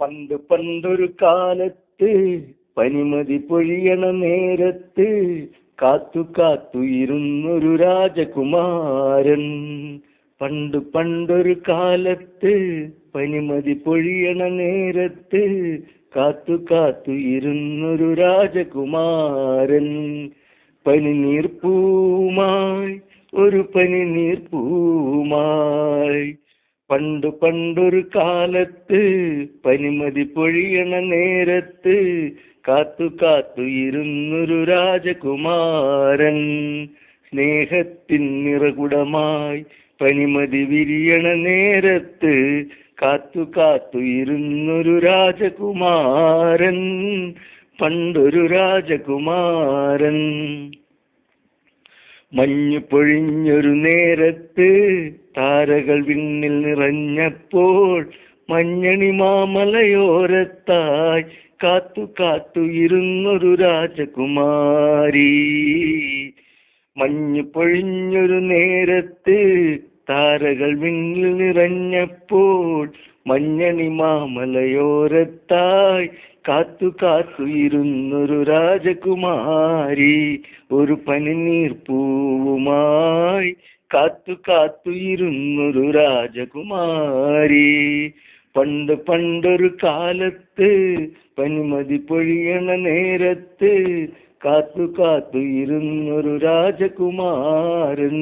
പണ്ട് പണ്ടൊരു കാലത്ത് പനിമതി പൊഴിയണ നേരത്ത് കാത്തു കാത്തു ഇരുന്നൊരു രാജകുമാരൻ. പണ്ട് പണ്ടൊരു കാലത്ത് പനിമതി പൊഴിയണ നേരത്ത് കാത്തു കാത്തു ഇരുന്നൊരു രാജകുമാരൻ. പനിനീർപ്പൂമായി ഒരു പനിനീർപ്പൂമായി പണ്ട് പണ്ടൊരു കാലത്ത് പനിമതി പൊഴിയണ നേരത്ത് കാത്തു കാത്തു ഇരുന്നൊരു രാജകുമാരൻ. സ്നേഹത്തിൻ നിറകുടമായി പനിമതി വിരിയണ നേരത്ത് കാത്തു കാത്തു ഇരുന്നൊരു രാജകുമാരൻ. പണ്ടൊരു രാജകുമാരൻ. മഞ്ഞു പൊഴിഞ്ഞൊരു നേരത്ത് താരകൾ വിണ്ണിൽ നിറഞ്ഞപ്പോൾ മഞ്ഞണി മാമലയോരത്തായി കാത്തു കാത്തു ഇരുന്നൊരു രാജകുമാരി. മഞ്ഞു പൊഴിഞ്ഞൊരു നേരത്ത് താരകൾ വിണ്ണിൽ നിറഞ്ഞപ്പോൾ മഞ്ഞണി മാമലയോരത്തായി കാത്തു കാത്തു ഇരുന്നൊരു രാജകുമാരി. ഒരു പനിനീർപ്പൂവുമായി കാത്തു കാത്തു ഇരുന്നൊരു രാജകുമാരി. പണ്ട് പണ്ടൊരു കാലത്ത് പനിമതി പൊഴിയണ നേരത്ത് കാത്തു കാത്തു ഇരുന്നൊരു രാജകുമാരൻ.